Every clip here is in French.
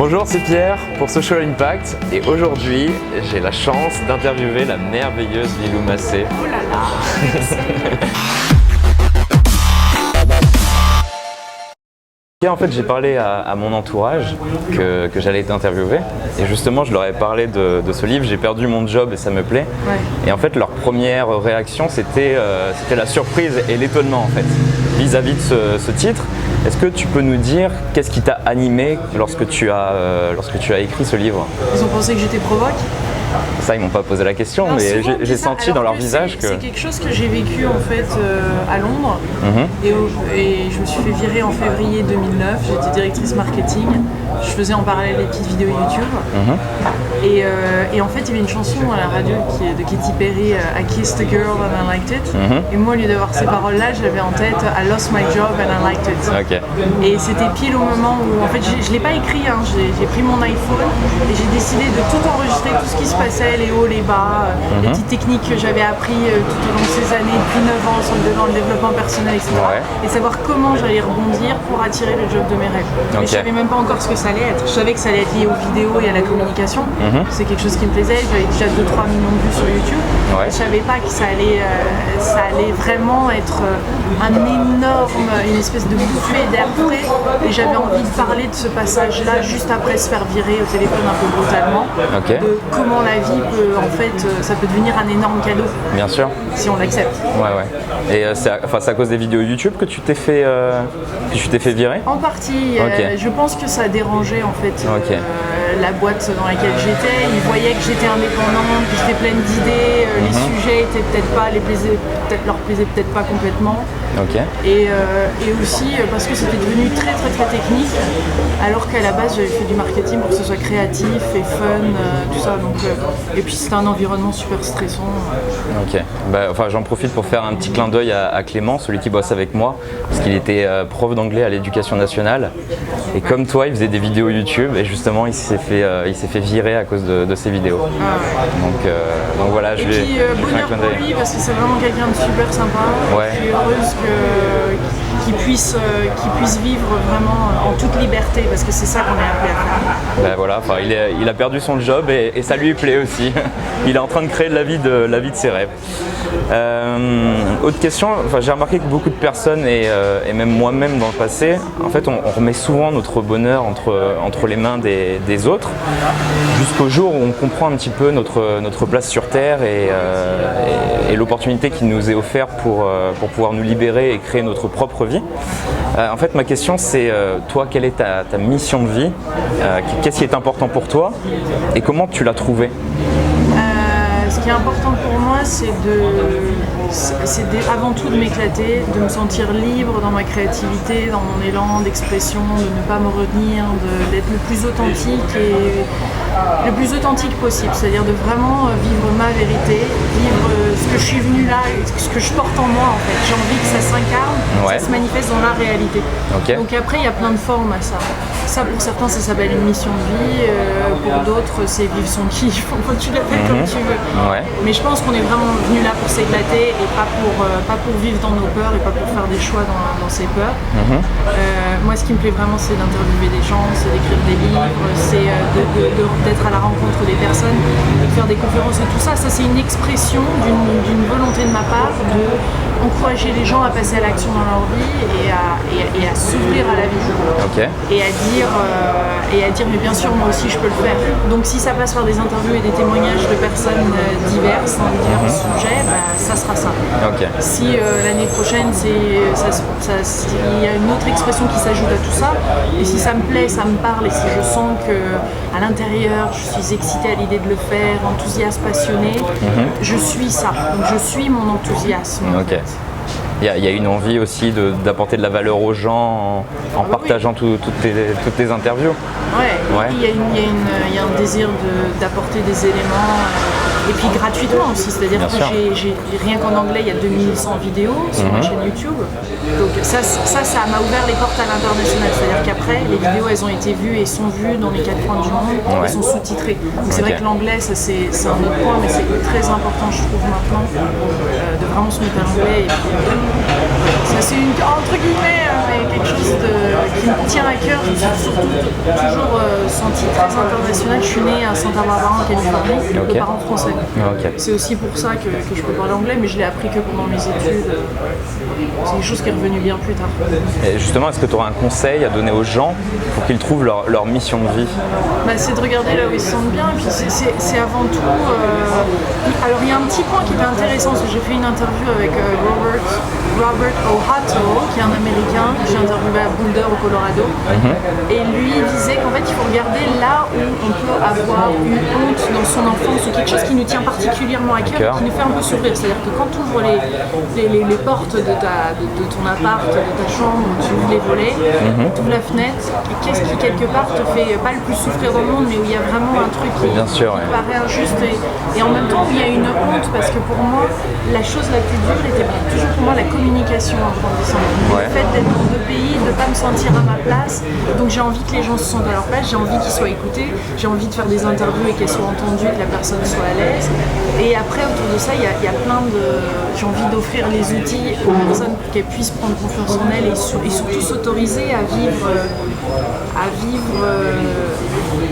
Bonjour, c'est Pierre pour Social Impact et aujourd'hui j'ai la chance d'interviewer la merveilleuse Lilou Massé. Oh là là. En fait, j'ai parlé à mon entourage que j'allais t'interviewer et justement je leur ai parlé de ce livre, J'ai perdu mon job et ça me plaît. Ouais. Et en fait leur première réaction c'était la surprise et l'étonnement en fait vis-à-vis de ce titre. Est-ce que tu peux nous dire qu'est-ce qui t'a animé lorsque tu as écrit ce livre? Ils ont pensé que j'étais provoque. Ça, ils m'ont pas posé la question, Non, mais souvent, j'ai ça, senti alors dans leur que visage que... C'est quelque chose que j'ai vécu en fait à Londres et je me suis fait virer en février 2009. J'étais directrice marketing. Je faisais en parallèle des petites vidéos YouTube. Et en fait, il y avait une chanson à la radio de Katy Perry, I Kissed a Girl and I Liked It. Et moi, au lieu d'avoir ces paroles-là, j'avais en tête I Lost My Job and I Liked It. Okay. Et c'était pile au moment où, en fait, je l'ai pas écrit, hein, j'ai pris mon iPhone et j'ai décidé de tout enregistrer, tout ce qui se passait, les hauts, les bas, les petites techniques que j'avais appris tout au long de ces années, depuis 9 ans, dans le développement personnel, etc. Ouais. Et savoir comment j'allais rebondir pour attirer le job de mes rêves. Okay. Mais je savais même pas encore ce que ça allait être. Je savais que ça allait être lié aux vidéos et à la communication. C'est quelque chose qui me plaisait. J'avais déjà 2-3 millions de vues sur YouTube. Ouais. Je savais pas que ça allait vraiment être une espèce de bouffée d'air frais. Et j'avais envie de parler de ce passage-là juste après se faire virer au téléphone un peu brutalement. Okay. De comment la vie peut, en fait, ça peut devenir un énorme cadeau. Bien sûr. Si on l'accepte. Ouais. Et c'est à cause des vidéos YouTube que tu t'es fait virer? En partie. Okay. Je pense que ça dérangeait en fait Okay. la boîte dans laquelle j'étais. Ils voyaient que j'étais indépendante, que j'étais pleine d'idées. Les sujets étaient leur plaisaient peut-être pas complètement. Okay. Et aussi parce que c'était devenu très technique, alors qu'à la base j'avais fait du marketing pour que ce soit créatif et fun, tout ça. Donc, et puis c'était un environnement super stressant. Ok. J'en profite pour faire un petit clin d'œil à Clément, celui qui bosse avec moi, parce qu'il était prof d'anglais à l'Éducation nationale. Et comme toi, il faisait des vidéos YouTube et justement il s'est fait virer à cause de ses vidéos. Donc voilà, je vais. Et puis bonheur pour lui parce que c'est vraiment quelqu'un de super sympa. Ouais. Je suis heureuse qu'il puisse vivre vraiment en toute liberté parce que c'est ça qu'on est appelé à faire. Voilà, il a perdu son job et ça lui plaît aussi. Il est en train de créer la vie de ses rêves. Autre question, j'ai remarqué que beaucoup de personnes et même moi-même dans le passé, en fait, on remet souvent notre bonheur entre les mains des autres, jusqu'au jour où on comprend un petit peu notre place sur Terre et l'opportunité qui nous est offerte pour pouvoir nous libérer et créer notre propre vie. En fait, ma question c'est, toi, quelle est ta mission de vie? Qu'est-ce qui est important pour toi et comment tu l'as trouvé? Ce qui est important pour moi, c'est avant tout de m'éclater, de me sentir libre dans ma créativité, dans mon élan d'expression, de ne pas me retenir, d'être le plus authentique possible, c'est-à-dire de vraiment vivre ma vérité, vivre ce que je suis venue là, ce que je porte en moi en fait. J'ai envie que ça s'incarne, ça se manifeste dans la réalité. Okay. Donc après, il y a plein de formes à ça. Ça, pour certains, ça s'appelle une mission de vie. Pour d'autres, c'est vivre son kiff. Tu l'appelles comme tu veux. Ouais. Mais je pense qu'on est vraiment venu là pour s'éclater et pas pour vivre dans nos peurs et pas pour faire des choix dans ses peurs. Moi, ce qui me plaît vraiment, c'est d'interviewer des gens, c'est d'écrire des livres, c'est d'être à la rencontre des personnes, de faire des conférences et tout ça. Ça, c'est une expression d'une volonté de ma part d'encourager les gens à passer à l'action dans leur vie et à s'ouvrir à la vie. Okay. Et à dire mais bien sûr moi aussi je peux le faire. Donc si ça passe par des interviews et des témoignages de personnes diverses dans divers sujets, ça sera ça. Okay. Si l'année prochaine il y a une autre expression qui s'ajoute à tout ça, et si ça me plaît, ça me parle, et si je sens que à l'intérieur je suis excitée à l'idée de le faire, enthousiaste, passionnée, je suis ça. Donc je suis mon enthousiasme. Okay. Il y a une envie aussi d'apporter de la valeur aux gens en partageant toutes tes interviews. Ouais. Il y a un désir d'apporter des éléments et puis gratuitement aussi, c'est-à-dire que j'ai rien qu'en anglais, il y a 2100 vidéos sur ma chaîne YouTube. Donc ça m'a ouvert les portes à l'international, c'est-à-dire qu'après les vidéos elles ont été vues et sont vues dans les 4 coins du monde, elles sont sous-titrées. Donc c'est vrai que l'anglais c'est un autre point, mais c'est très important je trouve maintenant de vraiment se mettre à l'anglais. Et puis, ça c'est entre guillemets quelque chose qui me tient à cœur. Je me suis surtout toujours sentie très internationale. Je suis née à Santa Barbara en Californie, de parents français. C'est aussi pour ça que je peux parler anglais, mais je l'ai appris que pendant mes études. C'est quelque chose qui est revenu bien plus tard. Et justement, est-ce que tu aurais un conseil à donner aux gens pour qu'ils trouvent leur mission de vie? C'est de regarder là où ils se sentent bien. Et puis c'est avant tout. Alors il y a un petit point qui était intéressant, parce que j'ai fait une interview avec Robert O'Hato, qui est un Américain que j'ai interviewé à Boulder au Colorado. Et lui disait qu'en fait il faut regarder là où on peut avoir eu honte dans son enfance ou quelque chose qui nous tient particulièrement à cœur, qui nous fait un peu sourire. C'est-à-dire que quand tu ouvres les portes de ton appart, de ta chambre, tu ouvres les volets, tu ouvres la fenêtre, qu'est-ce qui quelque part te fait pas le plus souffrir dans le monde, mais où il y a vraiment un truc qui paraît injuste et en même temps où il y a une honte, parce que pour moi la chose la plus dure était toujours pour moi la communication en grandissant. Le fait d'être dans deux pays, de ne pas me sentir à ma place, donc j'ai envie que les gens se sentent à leur place, j'ai envie qu'ils soient écoutés, j'ai envie de faire des interviews et qu'elles soient entendues, que la personne soit à l'aise. Et après autour de ça il y a plein de... J'ai envie d'offrir les outils aux personnes pour qu'elles puissent prendre confiance en elles et surtout s'autoriser à vivre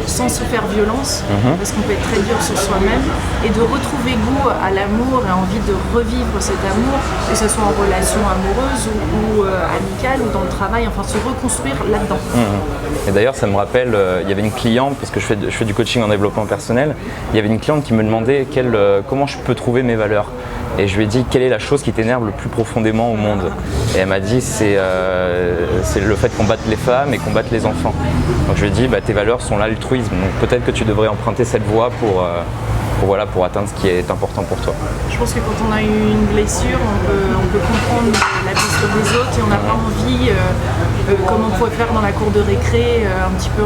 sans se faire violence, parce qu'on peut être très dur sur soi-même, et de retrouver goût à l'amour et envie de revivre cet amour, que ce soit en relation amoureuse ou amicale ou dans le travail, enfin se reconstruire là-dedans. Et d'ailleurs ça me rappelle, il y avait une cliente, parce que je fais du coaching en développement personnel, il y avait une cliente qui me demandait comment je peux trouver mes valeurs. Et je lui ai dit, quelle est la chose qui t'énerve le plus profondément au monde? Et elle m'a dit, c'est le fait qu'on batte les femmes et qu'on batte les enfants. Donc je lui ai dit, tes valeurs sont l'altruisme, donc peut-être que tu devrais emprunter cette voie pour atteindre ce qui est important pour toi. Je pense que quand on a eu une blessure, on peut comprendre la blessure des autres et on n'a pas envie, comme on pouvait faire dans la cour de récré, un petit peu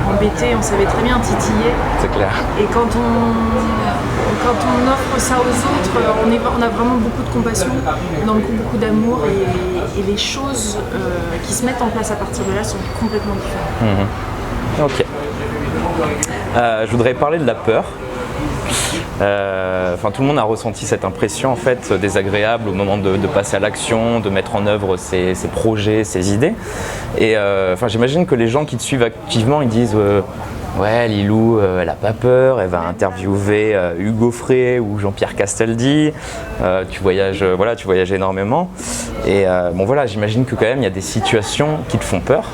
embêté, on savait très bien titiller. C'est clair. Et quand on offre ça aux autres, on a vraiment beaucoup de compassion, dans le coup beaucoup d'amour et les choses qui se mettent en place à partir de là sont complètement différentes. Ok. Je voudrais parler de la peur. Tout le monde a ressenti cette impression en fait désagréable au moment de passer à l'action, de mettre en œuvre ses projets, ses idées. Et j'imagine que les gens qui te suivent activement, ils disent ouais, Lilou, elle a pas peur, elle va interviewer Hugo Frey ou Jean-Pierre Castaldi. Tu voyages énormément. Et j'imagine que quand même il y a des situations qui te font peur.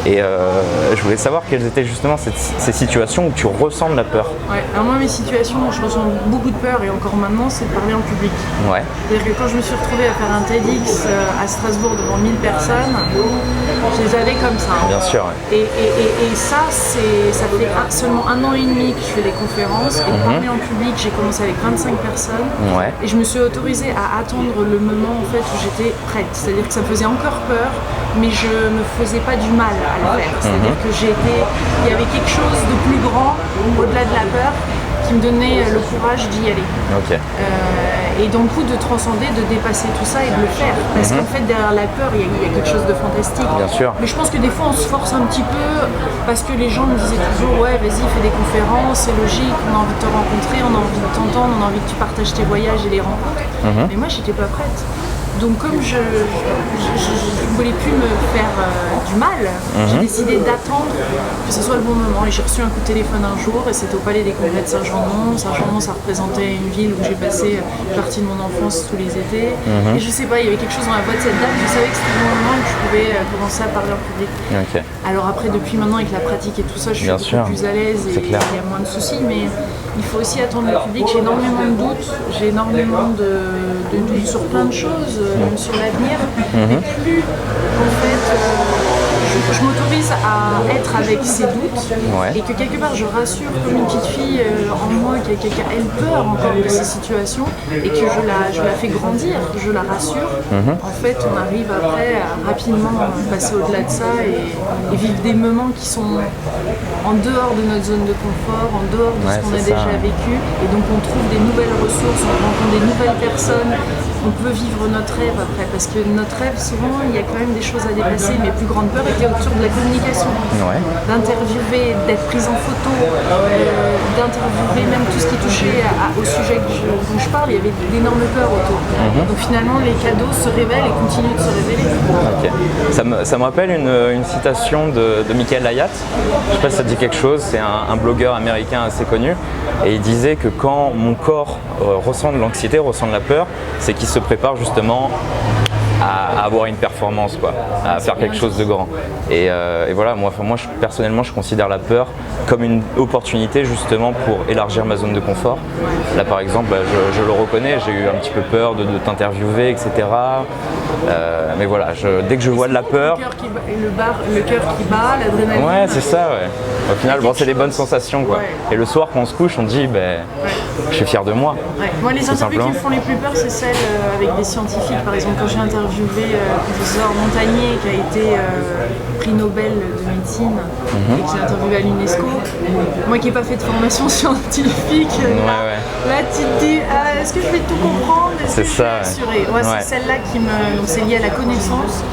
Et je voulais savoir quelles étaient justement ces situations où tu ressens de la peur. Ouais, alors moi mes situations où je ressens beaucoup de peur et encore maintenant c'est de parler en public. Ouais. C'est-à-dire que quand je me suis retrouvée à faire un TEDx à Strasbourg devant 1000 personnes, je les avais comme ça. Bien sûr. Ouais. Et ça fait seulement 1 an et demi que je fais des conférences et de parler en public, j'ai commencé avec 25 personnes et je me suis autorisée à attendre le moment en fait où j'étais prête. C'est-à-dire que ça me faisait encore peur, mais je me faisais pas du mal à le faire. C'est-à-dire que il y avait quelque chose de plus grand au-delà de la peur qui me donnait le courage d'y aller. Okay. Et donc de transcender, de dépasser tout ça et de le faire. Parce qu'en fait derrière la peur il y a quelque chose de fantastique. Bien sûr. Mais je pense que des fois on se force un petit peu parce que les gens me disaient toujours ouais vas-y fais des conférences, c'est logique, on a envie de te rencontrer, on a envie de t'entendre, on a envie que tu partages tes voyages et les rencontres. Mais moi j'étais pas prête. Donc comme je ne voulais plus me faire du mal, j'ai décidé d'attendre que ce soit le bon moment. Et j'ai reçu un coup de téléphone un jour et c'était au Palais des Congrès de Saint-Jean-de-Mont. Saint-Jean-de-Mont, ça représentait une ville où j'ai passé une partie de mon enfance tous les étés. Et je sais pas, il y avait quelque chose dans la voix de cette dame, je savais que c'était le bon moment et que je pouvais commencer à parler en public. Okay. Alors après, depuis maintenant avec la pratique et tout ça, je suis beaucoup plus à l'aise et il y a moins de soucis. Mais il faut aussi attendre le public. J'ai énormément de doutes, j'ai énormément de doutes sur plein de choses, même sur l'avenir. Mais plus, en fait, je m'autorise à être avec ces doutes et que quelque part je rassure comme une petite fille en moi qui a elle peur encore de ces situations et que je la fais grandir, je la rassure. En fait, on arrive après à rapidement passer au-delà de ça et vivre des moments qui sont en dehors de notre zone de confort, en dehors de ce qu'on a déjà vécu. Et donc on trouve des nouvelles ressources, on rencontre des nouvelles personnes on peut vivre notre rêve après, parce que notre rêve, souvent, il y a quand même des choses à dépasser. Mes plus grandes peurs étaient autour de la communication, d'interviewer, d'être prise en photo, d'interviewer même tout ce qui touchait au sujet dont je parle. Il y avait d'énormes peurs autour. Donc finalement, les cadeaux se révèlent et continuent de se révéler. Okay. Ça me rappelle une citation de Michael Hayat. Je ne sais pas si ça dit quelque chose, c'est un blogueur américain assez connu. Et il disait que quand mon corps ressent de l'anxiété, ressent de la peur, c'est qu'il se prépare justement à avoir une performance, quoi, à faire quelque chose de grand. Et voilà, moi personnellement, je considère la peur comme une opportunité justement pour élargir ma zone de confort. Là, par exemple, je le reconnais, j'ai eu un petit peu peur de t'interviewer, etc. Mais voilà, dès que je vois de la peur... Le cœur qui bat, l'adrénaline... Ouais, c'est ça, ouais. Au final, bon, c'est des bonnes sensations, quoi. Ouais. Et le soir, quand on se couche, on dit, je suis fier de moi. Ouais. Moi, les interviews qui me font les plus peur, c'est celles avec des scientifiques. Par exemple, quand j'ai interviewé le professeur Montagnier, qui a été prix Nobel de médecine, et que j'ai interviewé à l'UNESCO. Moi qui n'ai pas fait de formation scientifique, là, tu te dis, est-ce que je vais tout comprendre? C'est ça. Ouais, c'est celle-là qui me... Donc, c'est lié à la connaissance.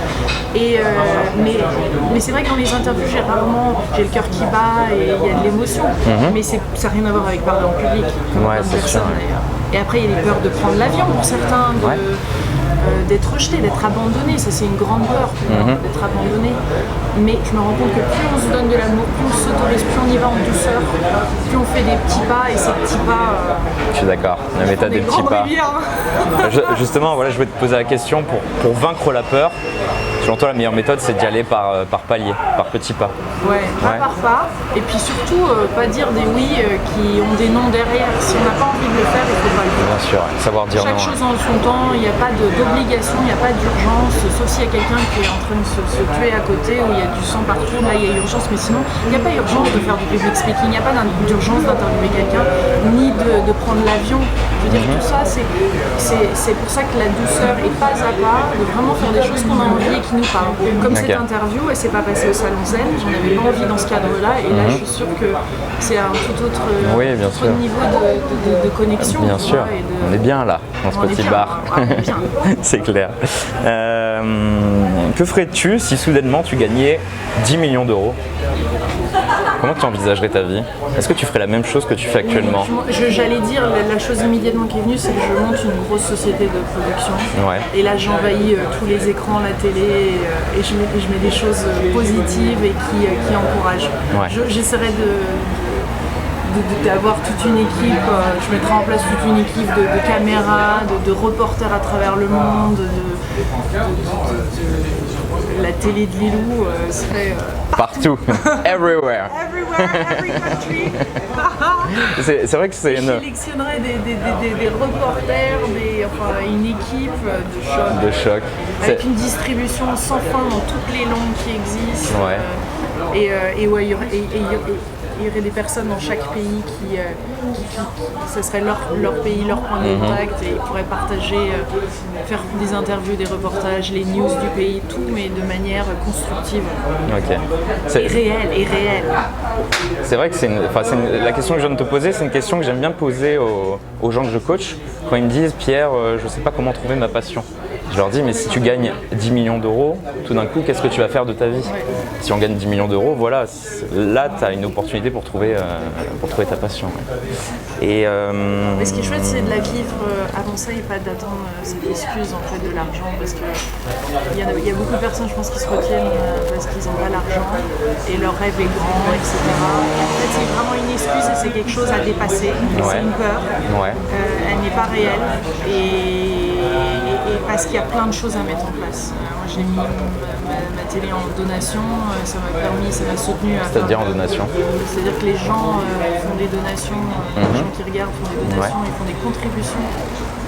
Mais c'est vrai que dans les interviews, j'ai le cœur qui bat et il y a de l'émotion. Mais ça n'a rien à voir avec parler en public, comme personne d'ailleurs. Et après, il y a les peurs de prendre l'avion pour certains, d'être rejeté, d'être abandonné. Ça, c'est une grande peur, d'être abandonné. Mais je me rends compte que plus on se donne de l'amour, plus on s'autorise, plus on y va en douceur, plus on fait des petits pas, et ces petits pas... je suis d'accord, la méthode des petits pas. Justement, voilà, je vais te poser la question pour vaincre la peur. Selon toi, la meilleure méthode, c'est d'y aller par palier, par petits pas. Pas par pas. Et puis surtout, pas dire des oui qui ont des noms derrière. Si on n'a pas envie de le faire, il ne faut pas le faire. Bien sûr, savoir dire non. Chaque chose en son temps, il n'y a pas d'obligation, il n'y a pas d'urgence. Sauf s'il y a quelqu'un qui est en train de se tuer à côté, où il y a du sang partout, là il y a urgence. Mais sinon, il n'y a pas urgence de faire du public speaking, il n'y a pas d'urgence d'interviewer quelqu'un, ni de prendre l'avion. Je veux dire, tout ça, c'est pour ça que la douceur est pas à pas, de vraiment faire des choses qu'on a envie et qui nous parlent. Comme cette interview, elle s'est pas passée au Salon Zen, j'en avais pas envie dans ce cadre-là, et là je suis sûre que c'est un tout autre niveau de connexion. Bien sûr, on est bien là, dans ce petit bar. C'est clair. Que ferais-tu si soudainement tu gagnais 10 millions d'euros ? Comment tu envisagerais ta vie? Est-ce que tu ferais la même chose que tu fais actuellement? J'allais dire, la chose immédiatement qui est venue, c'est que je monte une grosse société de production. Et là, j'envahis tous les écrans, la télé, et je mets des choses positives et qui encouragent. J'essaierai d'avoir toute une équipe, je mettrai en place toute une équipe de caméras, de reporters à travers le monde, la télé de Lilou serait partout. Everywhere. Every country. C'est vrai que c'est une... Je sélectionnerais des reporters, une équipe de choc. Avec une distribution sans fin dans toutes les langues qui existent. Il y aurait des personnes dans chaque pays qui ce serait leur pays, leur point de contact, et ils pourraient partager, faire des interviews, des reportages, les news du pays, tout, mais de manière constructive. Et réelle. C'est vrai que la question que je viens de te poser, c'est une question que j'aime bien poser aux gens que je coach quand ils me disent « Pierre, je ne sais pas comment trouver ma passion ». Je leur dis, mais si tu gagnes 10 millions d'euros, tout d'un coup, qu'est-ce que tu vas faire de ta vie? Si on gagne 10 millions d'euros, voilà, là, tu as une opportunité pour trouver ta passion. Mais ce qui est chouette, c'est de la vivre avant ça et pas d'attendre cette excuse en fait, de l'argent. Parce qu'il y a beaucoup de personnes, je pense, qui se retiennent parce qu'ils n'ont pas l'argent et leur rêve est grand, etc. Et en fait, c'est vraiment une excuse et c'est quelque chose à dépasser. C'est une peur. Elle n'est pas réelle. Et parce qu'il y a plein de choses à mettre en place. Moi j'ai mis ma télé en donation, ça m'a soutenu à... C'est-à-dire en donation? C'est-à-dire que les gens font des donations, les gens qui regardent font des donations, ils font des contributions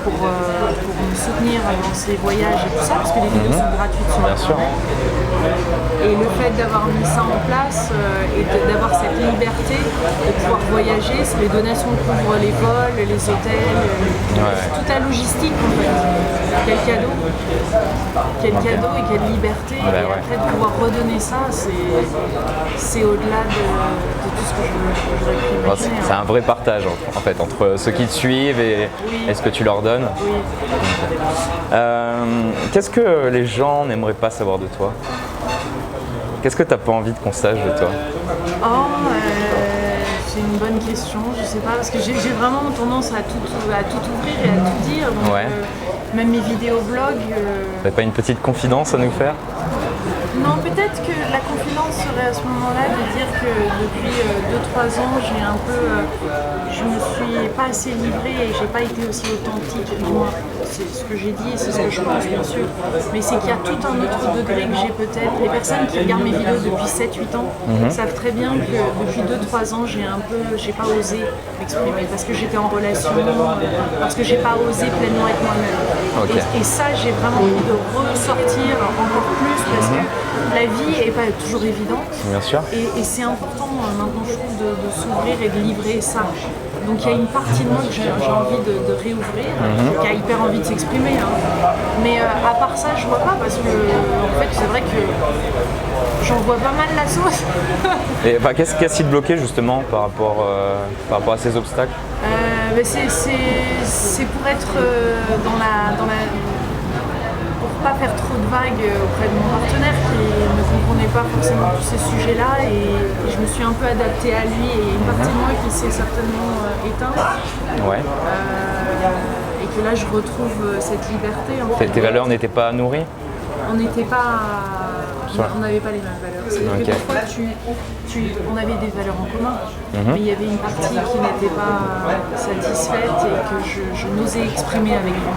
pour me soutenir dans ces voyages et tout ça, parce que les vidéos sont gratuites sur Internet. Et le fait d'avoir mis ça en place et d'avoir cette liberté, de pouvoir voyager. C'est les donations couvrent les vols, les hôtels, toute la logistique en fait. Quel cadeau et quelle liberté. Et après de pouvoir redonner ça, c'est au-delà de tout ce que j'aurais pu imaginer. C'est un vrai partage en fait entre ceux qui te suivent et ce que tu leur donnes. Oui. Qu'est-ce que les gens n'aimeraient pas savoir de toi? Qu'est-ce que tu n'as pas envie qu'on sache de toi? C'est une bonne question, je sais pas, parce que j'ai vraiment tendance à tout ouvrir et à tout dire. Donc, même mes vidéos-blogs. T'as pas une petite confidence à nous faire? Non, peut-être que la confidence serait à ce moment-là de dire que depuis 2-3 ans, je me suis pas assez livrée et j'ai pas été aussi authentique. Du moins, c'est ce que j'ai dit et c'est ce que je pense, bien sûr. Mais c'est qu'il y a tout un autre degré que j'ai peut-être. Les personnes qui regardent mes vidéos depuis 7-8 ans savent très bien que depuis 2-3 ans, j'ai pas osé m'exprimer parce que j'étais en relation, parce que j'ai pas osé pleinement être moi-même. Et ça, j'ai vraiment envie de ressortir encore plus parce que la vie n'est pas toujours évidente. Bien sûr. Et c'est important maintenant, je trouve, de s'ouvrir et de livrer ça. Donc il y a une partie de moi que j'ai envie de réouvrir, qui a hyper envie de s'exprimer. Mais à part ça, je vois pas parce que en fait, c'est vrai que j'en vois pas mal la sauce. Et qu'est-ce qui te bloquait justement par rapport à ces obstacles? C'est pour être dans la pour pas faire trop de vagues auprès de mon partenaire qui ne comprenait pas forcément tous ces sujets-là et je me suis un peu adaptée à lui et une partie de moi qui s'est certainement éteinte. Et que là je retrouve cette liberté. Tes valeurs n'étaient pas nourries? On n'avait pas les mêmes valeurs. C'est-à-dire que parfois on avait des valeurs en commun, mais il y avait une partie qui n'était pas satisfaite et que je n'osais exprimer avec lui.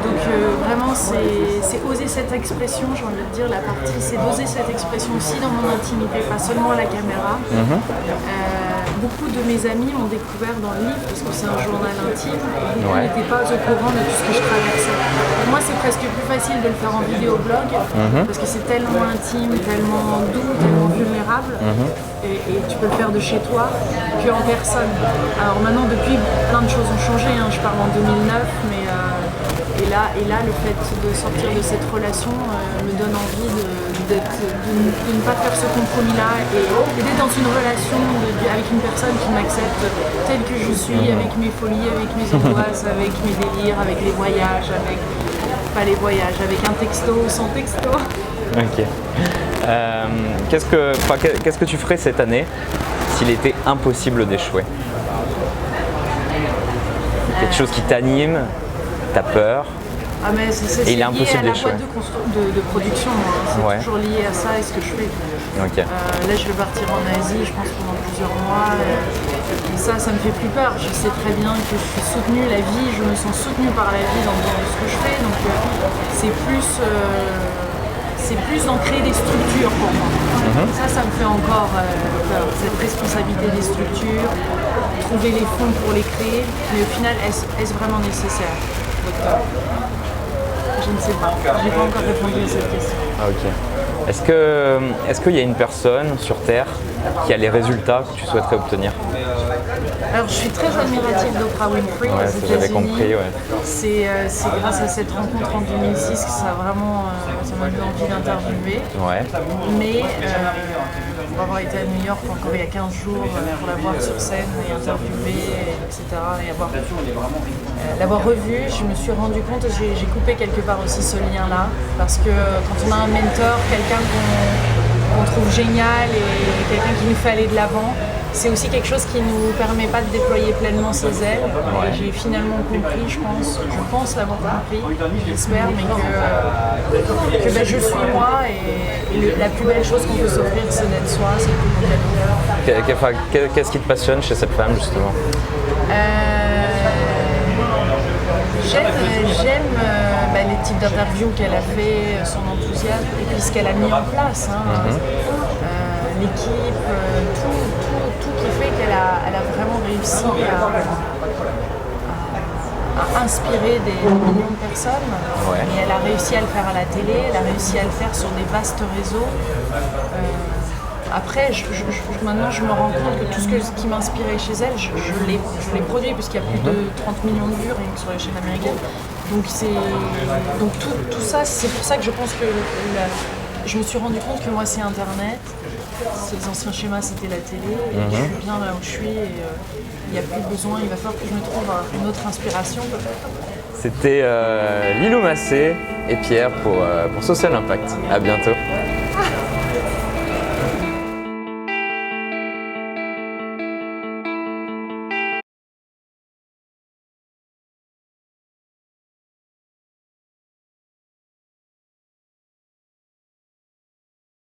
Donc vraiment c'est oser cette expression, j'ai envie de dire, la partie c'est d'oser cette expression aussi dans mon intimité, pas seulement à la caméra. Beaucoup de mes amis m'ont découvert dans le livre parce que c'est un journal intime et beaucoup n'étaient pas au courant de tout ce que je traversais. Pour moi c'est presque plus facile de le faire en vidéoblog parce que c'est tellement intime, tellement doux, tellement vulnérable et tu peux le faire de chez toi qu'en personne. Alors maintenant depuis plein de choses ont changé, je parle en 2009 mais et là le fait de sortir de cette relation me donne envie de ne pas faire ce compromis-là et d'être dans une relation avec une personne qui m'accepte telle que je suis, avec mes folies, avec mes angoisses, avec mes délires, avec les voyages, avec un texto, sans texto. Ok. Qu'est-ce que tu ferais cette année s'il était impossible d'échouer? Quelque chose qui t'anime, t'as peur? Mais c'est il est lié impossible à la d'échouer. boîte de production, c'est toujours lié à ça et ce que je fais. Là je vais partir en Asie, je pense pendant plusieurs mois et ça me fait plus peur. Je sais très bien que je suis soutenue, je me sens soutenue par la vie dans ce que je fais, donc c'est plus d'en créer des structures pour moi. Ça me fait encore peur, cette responsabilité des structures, trouver les fonds pour les créer, mais au final est-ce vraiment nécessaire? Je ne sais pas, je n'ai pas encore répondu à cette question. Est-ce qu'il y a une personne sur Terre qui a les résultats que tu souhaiterais obtenir? Alors je suis très admirative d'Oprah Winfrey aux États-Unis. J'avais compris, C'est grâce à cette rencontre en 2006 que ça m'a donné envie d'interviewer. Mais pour avoir été à New York encore il y a 15 jours pour la voir sur scène et interviewer, etc. et l'avoir revue, je me suis rendu compte, j'ai coupé quelque part aussi ce lien-là, parce que quand on a un mentor, quelqu'un qu'on trouve génial et quelqu'un qui nous fait aller de l'avant, c'est aussi quelque chose qui ne nous permet pas de déployer pleinement ses ailes. Et j'ai finalement compris, je pense l'avoir compris, j'espère, mais que je suis moi et la plus belle chose qu'on peut s'offrir, c'est d'être soi, c'est le plus beau cadeau. Qu'est-ce qui te passionne chez cette femme justement? J'aime les types d'interviews qu'elle a fait, son enthousiasme et puis ce qu'elle a mis en place. L'équipe, tout qui fait qu'elle a vraiment réussi à inspirer des millions de personnes. Et elle a réussi à le faire à la télé, elle a réussi à le faire sur des vastes réseaux. Après, maintenant, je me rends compte que tout ce qui m'inspirait chez elle, je l'ai produit, puisqu'il y a plus de 30 millions de vues rien que sur la chaîne américaine. Donc tout ça, c'est pour ça que je pense que je me suis rendu compte que moi, c'est Internet. Les anciens schémas, c'était la télé. Et je suis bien là où je suis. Et il n'y a plus besoin. Il va falloir que je me trouve une autre inspiration, peut-être. C'était Lilou Massé et Pierre pour Social Impact. À bientôt.